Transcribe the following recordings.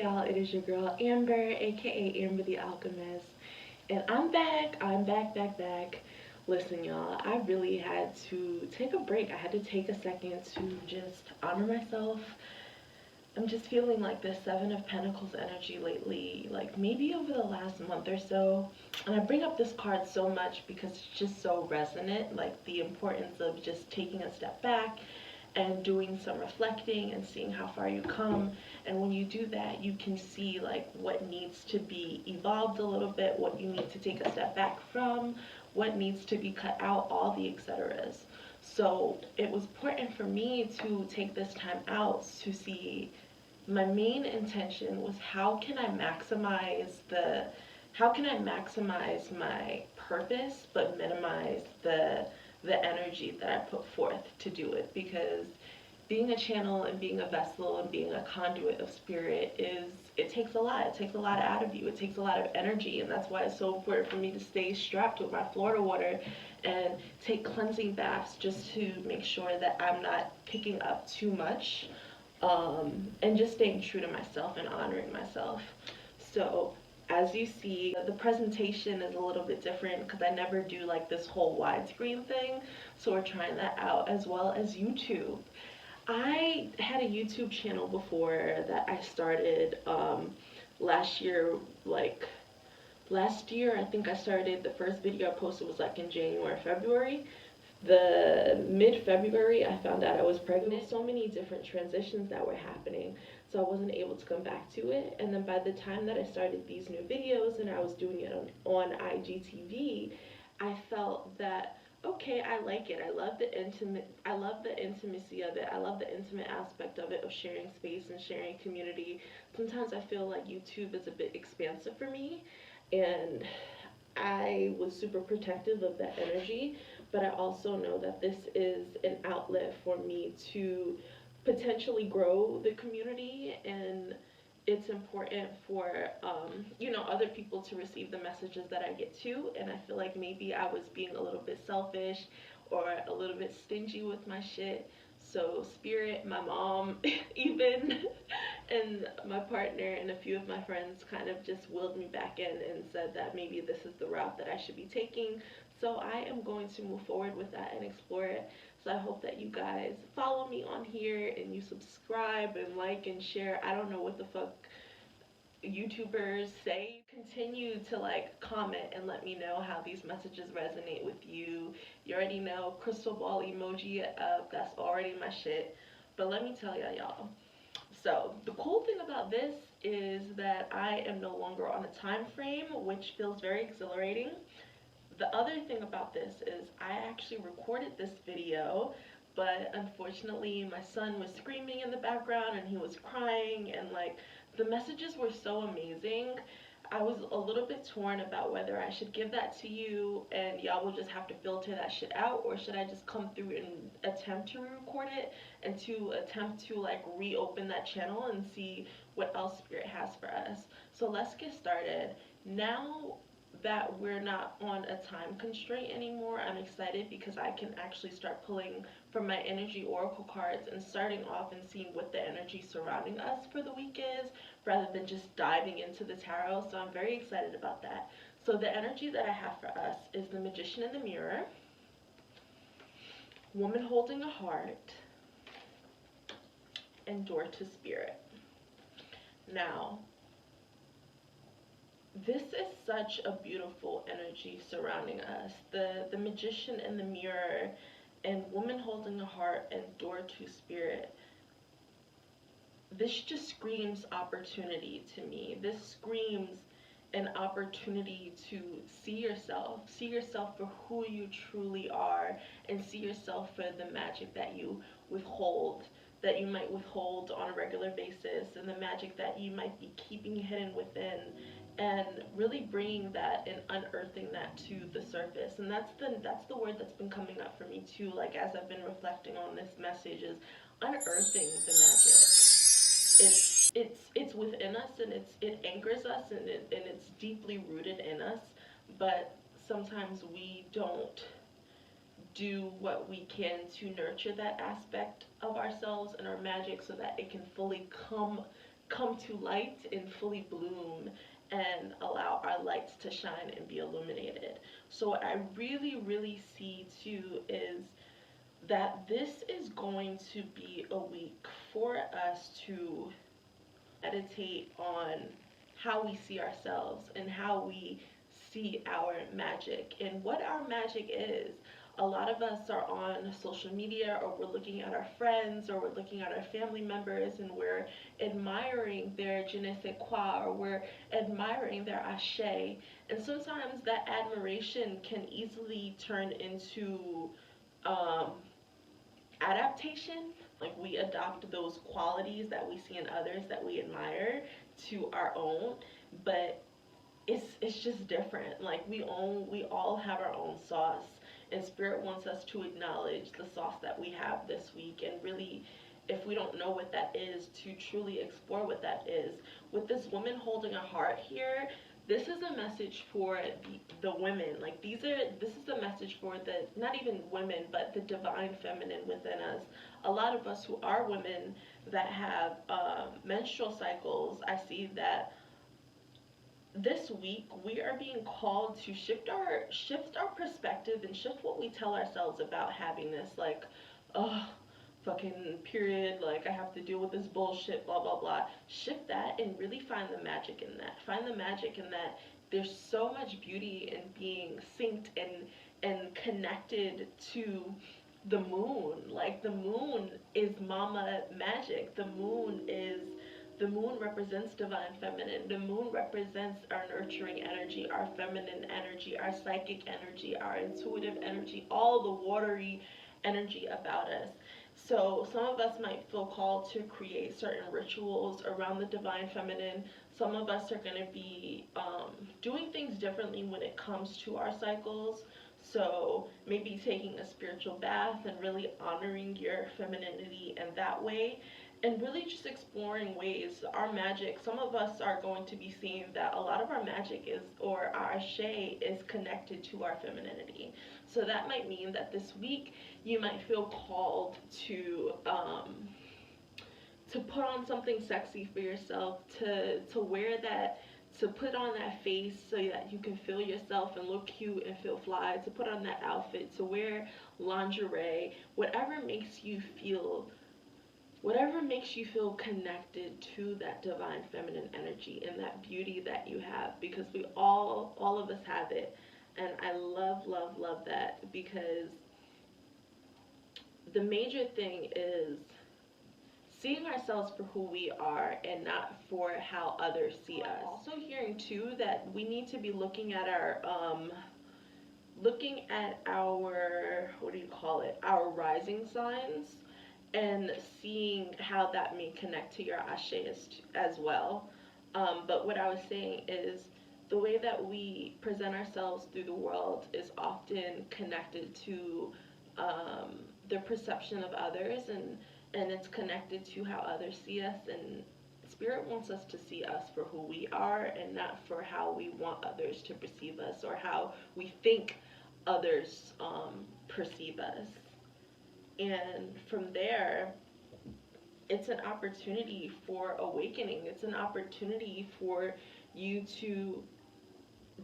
y'all, it is your girl Amber, aka Amber the Alchemist, and I'm back. I'm back. Listen, y'all, I really had to take a break. I had to take a second to just honor myself. I'm just feeling like this Seven of Pentacles energy lately, like maybe over the last month or so. And I bring up this card so much because it's just so resonant, like the importance of just taking a step back and doing some reflecting and seeing how far you come. And when you do that, you can see like what needs to be evolved a little bit, what you need to take a step back from, what needs to be cut out, all the etceteras. So it was important for me to take this time out to see. My main intention was how can I maximize my purpose but minimize the energy that I put forth to do it, because being a channel and being a vessel and being a conduit of spirit it takes a lot. It takes a lot out of you. It takes a lot of energy, and that's why it's so important for me to stay strapped with my Florida water and take cleansing baths just to make sure that I'm not picking up too much, and just staying true to myself and honoring myself. So as you see, the presentation is a little bit different because I never do like this whole widescreen thing. So we're trying that out, as well as YouTube. I had a YouTube channel before that I started last year, like last year I think I started. The first video I posted was like in January, February. The mid-February I found out I was pregnant. So many different transitions that were happening, so I wasn't able to come back to it. And then by the time that I started these new videos and I was doing it on IGTV, I felt that okay, I like it. I love the intimacy of it. I love the intimate aspect of it, of sharing space and sharing community. Sometimes I feel like YouTube is a bit expansive for me, and I was super protective of that energy, but I also know that this is an outlet for me to potentially grow the community, and it's important for other people to receive the messages that I get too. And I feel like maybe I was being a little bit selfish or a little bit stingy with my shit. So spirit, my mom, even, and my partner and a few of my friends kind of just willed me back in and said that maybe this is the route that I should be taking. So I am going to move forward with that and explore it. So I hope that you guys follow me on here and you subscribe and like and share. I don't know what the fuck YouTubers say. Continue to like comment and let me know how these messages resonate with you. You already know, crystal ball emoji up, that's already my shit. But let me tell y'all. So the cool thing about this is that I am no longer on a time frame, which feels very exhilarating. The other thing about this is I actually recorded this video, but unfortunately my son was screaming in the background and he was crying, and like the messages were so amazing. I was a little bit torn about whether I should give that to you and y'all will just have to filter that shit out, or should I just come through and attempt to record it and to attempt to like reopen that channel and see what else spirit has for us. So let's get started. Now that we're not on a time constraint anymore, I'm excited because I can actually start pulling from my energy oracle cards and starting off and seeing what the energy surrounding us for the week is, rather than just diving into the tarot. So I'm very excited about that. So the energy that I have for us is the Magician in the Mirror, Woman Holding a Heart, and Door to Spirit. Now, this is such a beautiful energy surrounding us. The Magician in the Mirror and Woman Holding a Heart and Door to Spirit. This just screams opportunity to me. This screams an opportunity to see yourself for who you truly are, and see yourself for the magic that you withhold, that you might withhold on a regular basis, and the magic that you might be keeping hidden within, and really bringing that and unearthing that to the surface. And that's the word that's been coming up for me too, like as I've been reflecting on this message, is unearthing the magic. It's within us, and it anchors us, and it's deeply rooted in us, but sometimes we don't do what we can to nurture that aspect of ourselves and our magic so that it can fully come come to light and fully bloom and allow our lights to shine and be illuminated. So what I really, really see too is that this is going to be a week for us to meditate on how we see ourselves and how we see our magic and what our magic is. A lot of us are on social media, or we're looking at our friends, or we're looking at our family members, and we're admiring their je ne sais quoi, or we're admiring their ashe. And sometimes that admiration can easily turn into um, adaptation. Like, we adopt those qualities that we see in others that we admire to our own, but it's just different. Like, we all have our own sauce, and spirit wants us to acknowledge the sauce that we have this week, and really, if we don't know what that is, to truly explore what that is. With this woman holding a heart here, this is a message for the women. Like, this is a message for the, not even women, but the divine feminine within us. A lot of us who are women that have menstrual cycles, I see that this week we are being called to shift our perspective and shift what we tell ourselves about having this. Like, oh, fucking period, like I have to deal with this bullshit, blah blah blah. Shift that and really find the magic in that. Find the magic in that. There's so much beauty in being synced and connected to the moon. Like, the moon is mama magic. The moon represents divine feminine. The moon represents our nurturing energy, our feminine energy, our psychic energy, our intuitive energy, all the watery energy about us. So some of us might feel called to create certain rituals around the divine feminine. Some of us are going to be doing things differently when it comes to our cycles. So maybe taking a spiritual bath and really honoring your femininity in that way, and really just exploring ways our magic. Some of us are going to be seeing that a lot of our magic is, or our ashe is, connected to our femininity. So that might mean that this week you might feel called to put on something sexy for yourself, to wear that, to put on that face so that you can feel yourself and look cute and feel fly, to put on that outfit, to wear lingerie, whatever makes you feel connected to that divine feminine energy and that beauty that you have, because we all of us have it. And I love, love, love that, because the major thing is seeing ourselves for who we are and not for how others see us. Also hearing too that we need to be looking at our what do you call it, our rising signs, and seeing how that may connect to your ashe as well. But what I was saying is, the way that we present ourselves through the world is often connected to the perception of others, and it's connected to how others see us. And spirit wants us to see us for who we are and not for how we want others to perceive us, or how we think others perceive us. And from there, it's an opportunity for awakening. It's an opportunity for you to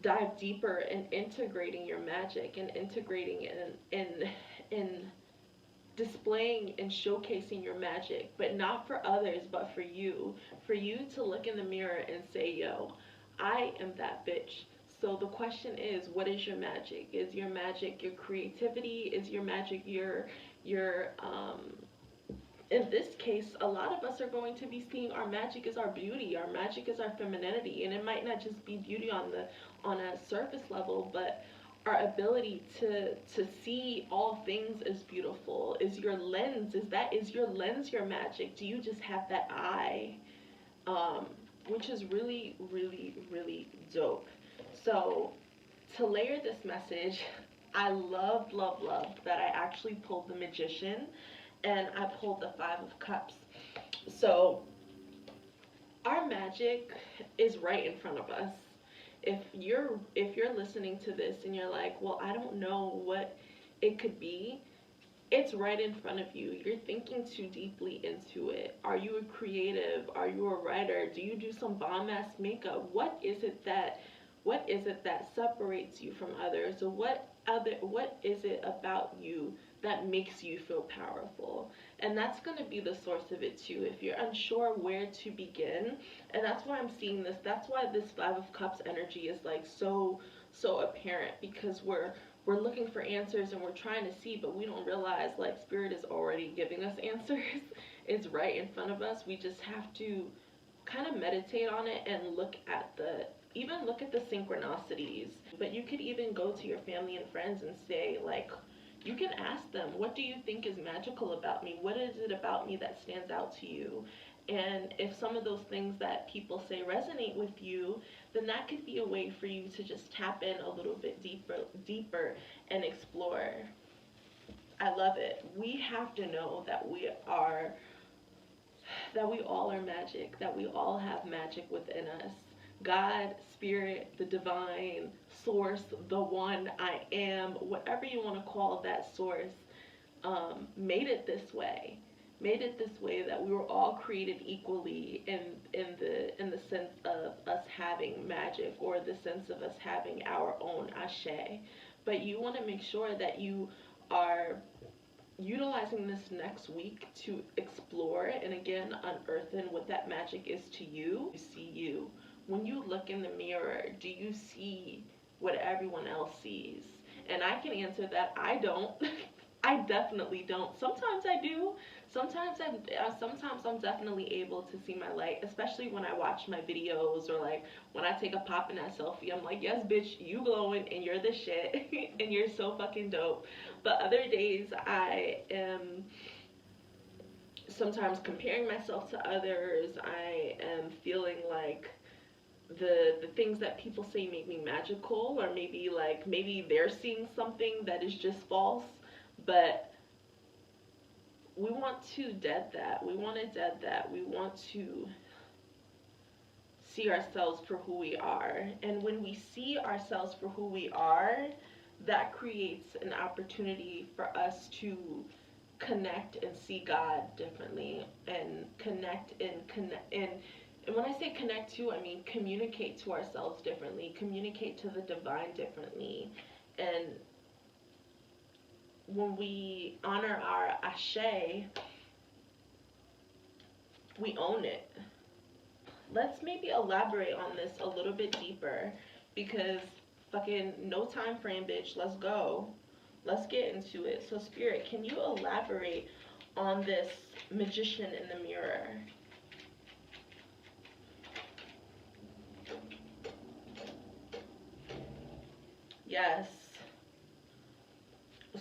dive deeper in integrating your magic, and integrating in displaying and showcasing your magic, but not for others, but for you. For you to look in the mirror and say, yo, I am that bitch. So the question is, what is your magic? Is your magic your creativity? Is your magic your in this case, a lot of us are going to be seeing our magic is our beauty, our magic is our femininity, and it might not just be beauty on a surface level, but our ability to see all things as beautiful. Is your lens, is your lens your magic? Do you just have that eye? Which is really, really, really dope. So to layer this message, I love, love, love that I actually pulled the Magician and I pulled the Five of Cups. So our magic is right in front of us. If you're listening to this and you're like, well, I don't know what it could be, It's right in front of you. You're thinking too deeply into it. Are you a creative? Are you a writer? Do you do some bomb ass makeup? What is it that separates you from others? Or what is it about you that makes you feel powerful? And that's going to be the source of it too. If you're unsure where to begin, and that's why I'm seeing this. That's why this 5 of Cups energy is like so apparent, because we're looking for answers and we're trying to see, but we don't realize like spirit is already giving us answers. It's right in front of us. We just have to kind of meditate on it and look at the synchronicities. But you could even go to your family and friends and say, like, you can ask them, what do you think is magical about me? What is it about me that stands out to you? And if some of those things that people say resonate with you, then that could be a way for you to just tap in a little bit deeper and explore. I love it. We have to know that we all are magic, that we all have magic within us. God, spirit, the divine, source, the one I am, whatever you want to call that source, made it this way. Made it this way that we were all created equally in the sense of us having magic, or the sense of us having our own ashe. But you want to make sure that you are utilizing this next week to explore and again unearthing what that magic is to you. You see you. When you look in the mirror, do you see what everyone else sees? And I can answer that I don't. I definitely don't. Sometimes I do. Sometimes I'm definitely able to see my light, especially when I watch my videos, or like when I take a pop in that selfie. I'm like, yes, bitch, you glowing and you're the shit and you're so fucking dope. But other days I am sometimes comparing myself to others. I am feeling like the things that people say make me magical, or maybe they're seeing something that is just false. But we want to dead that. We want to dead that. We want to see ourselves for who we are. And when we see ourselves for who we are, that creates an opportunity for us to connect and see God differently, and and when I say connect to, I mean communicate to ourselves differently, communicate to the divine differently. And when we honor our ashe, we own it. Let's maybe elaborate on this a little bit deeper, because fucking no time frame, bitch. Let's go. Let's get into it. So spirit, can you elaborate on this magician in the mirror? Yes.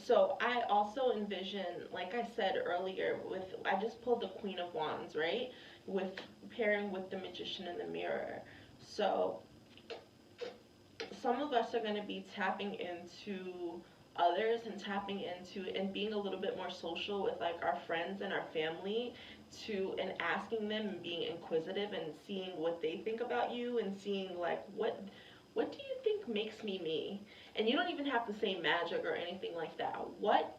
So I also envision, like I said earlier, I just pulled the Queen of Wands, right? With pairing with the magician in the mirror. So some of us are going to be tapping into others, and tapping into and being a little bit more social with like our friends and our family, and asking them and being inquisitive and seeing what they think about you, and seeing like what do you think makes me me? And you don't even have to say magic or anything like that. What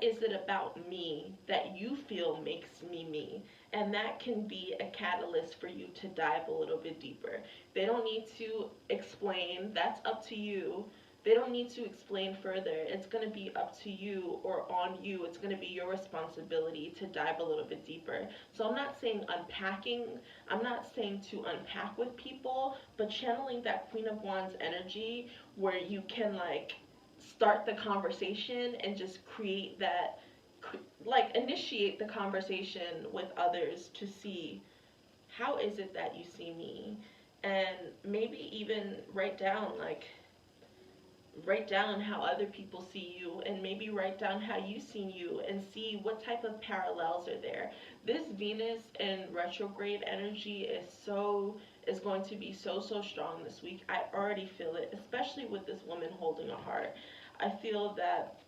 is it about me that you feel makes me me? And that can be a catalyst for you to dive a little bit deeper. They don't need to explain. That's up to you. They don't need to explain further. It's going to be up to you, or on you. It's going to be your responsibility to dive a little bit deeper. So I'm not saying unpacking. I'm not saying to unpack with people, but channeling that Queen of Wands energy, where you can like start the conversation and just create that, like initiate the conversation with others to see, how is it that you see me? And maybe even write down how other people see you, and maybe write down how you see you, and see what type of parallels are there. This Venus in retrograde energy is going to be so strong this week. I already feel it, especially with this woman holding a heart. I feel that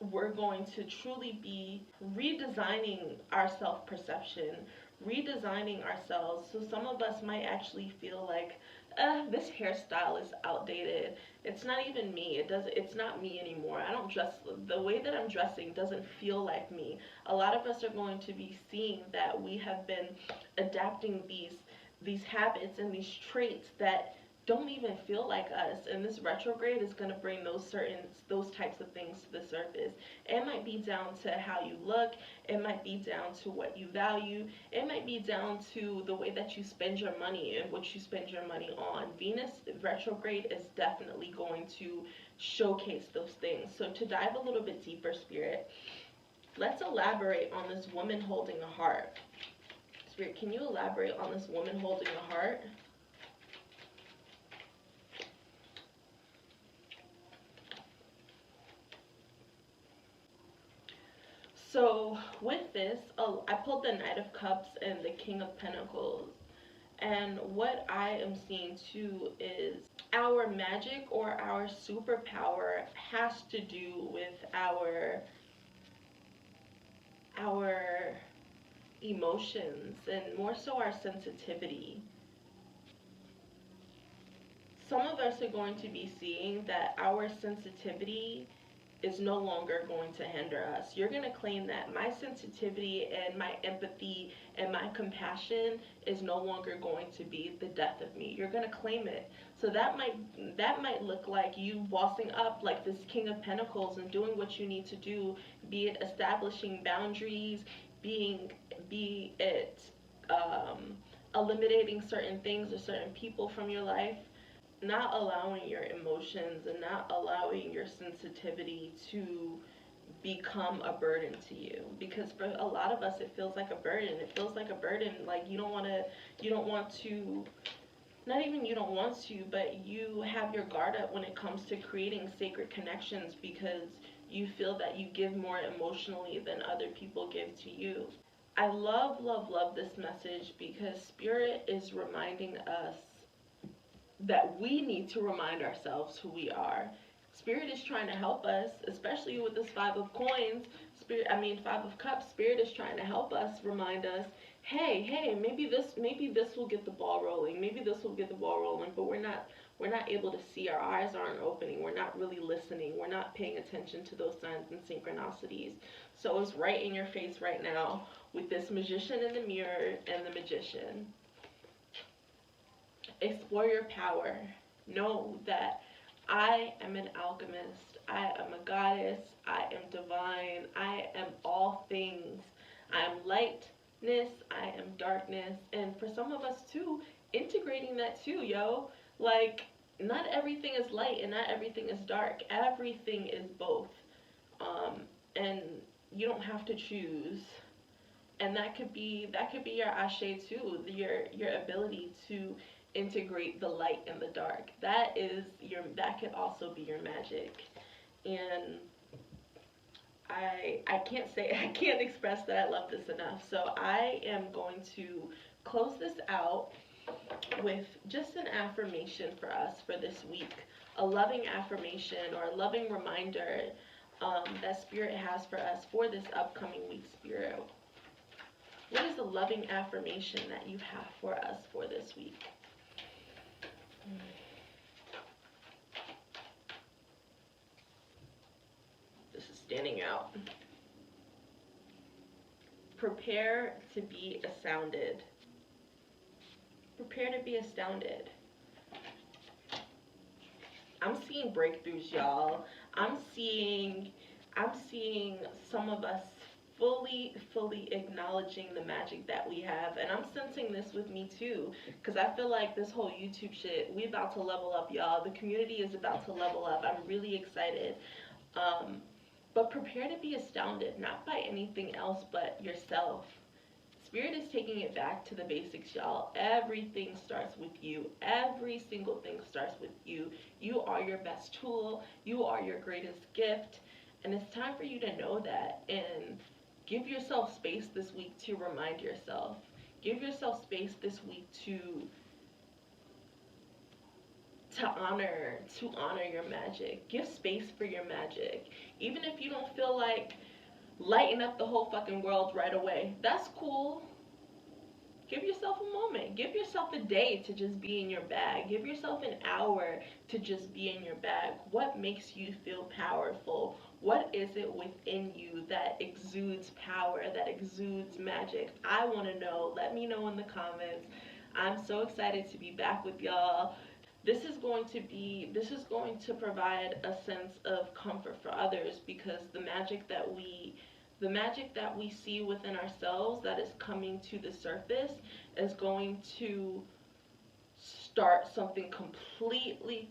we're going to truly be redesigning our self-perception, redesigning ourselves. So some of us might actually feel like this hairstyle is outdated. It's not even me. It's not me anymore. I don't dress, the way that I'm dressing doesn't feel like me. A lot of us are going to be seeing that we have been adapting these habits and these traits that don't even feel like us, and this retrograde is going to bring those types of things to the surface. It might be down to how you look, it might be down to what you value, it might be down to the way that you spend your money and what you spend your money on. Venus retrograde is definitely going to showcase those things. So to dive a little bit deeper, Spirit, let's elaborate on this woman holding a heart. Spirit, can you elaborate on this woman holding a heart? So with this, I pulled the Knight of Cups and the King of Pentacles. And what I am seeing too is our magic or our superpower has to do with our emotions, and more so our sensitivity. Some of us are going to be seeing that our sensitivity is no longer going to hinder us. You're going to claim that my sensitivity and my empathy and my compassion is no longer going to be the death of me. You're going to claim it. So that might look like you bossing up like this King of Pentacles and doing what you need to do, be it establishing boundaries, be it eliminating certain things or certain people from your life. Not allowing your emotions and not allowing your sensitivity to become a burden to you, because for a lot of us it feels like a burden. It feels like a burden, like you don't want to, not even you don't want to, but you have your guard up when it comes to creating sacred connections because you feel that you give more emotionally than other people give to you. I love this message because Spirit is reminding us that we need to remind ourselves who we are. Spirit is trying to help us, especially with this Five of Cups. Spirit is trying to help us, remind us, hey, maybe this will get the ball rolling. Maybe this will get the ball rolling, but we're not able to see. Our eyes aren't opening. We're not really listening. We're not paying attention to those signs and synchronicities. So it's right in your face right now with this Magician in the mirror and the Magician. Explore your power. Know that I am an alchemist. I am a goddess. I am divine. I am all things. I am lightness. I am darkness. And for some of us too, integrating that too, yo. Like, not everything is light and not everything is dark. Everything is both. And you don't have to choose. And that could be your ashe too, your ability to integrate the light and the dark. That could also be your magic. And I can't express that I love this enough. So I am going to close this out with just an affirmation for us for this week. A loving affirmation or a loving reminder that Spirit has for us for this upcoming week, Spirit. What is a loving affirmation that you have for us for this week? This is standing out. Prepare to be astounded. Prepare to be astounded. I'm seeing breakthroughs, y'all. I'm seeing some of us fully acknowledging the magic that we have, and I'm sensing this with me too, because I feel like this whole YouTube shit, we about to level up, y'all. The community is about to level up. I'm really excited. But prepare to be astounded, not by anything else but yourself. Spirit is taking it back to the basics, y'all. Everything starts with you. Every single thing starts with you. You are your best tool. You are your greatest gift. And it's time for you to know that, and give yourself space this week to remind yourself. Give yourself space this week to honor your magic. Give space for your magic. Even if you don't feel like lighting up the whole fucking world right away, that's cool. Give yourself a moment. Give yourself a day to just be in your bag. Give yourself an hour to just be in your bag. What makes you feel powerful? What is it within you that exudes power, that exudes magic? I want to know. Let me know in the comments. I'm so excited to be back with y'all. This is going to provide a sense of comfort for others, because the magic that we see within ourselves that is coming to the surface is going to start something completely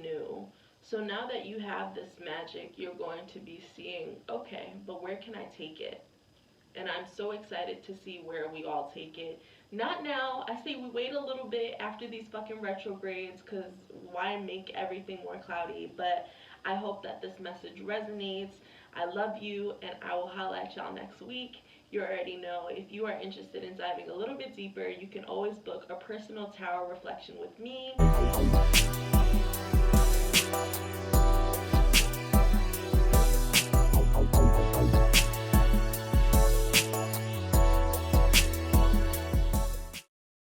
new. So now that you have this magic, you're going to be seeing, okay, but where can I take it? And I'm so excited to see where we all take it. Not now. I say we wait a little bit after these fucking retrogrades, because why make everything more cloudy? But I hope that this message resonates. I love you, and I will holla at y'all next week. You already know, if you are interested in diving a little bit deeper, you can always book a personal tarot reflection with me.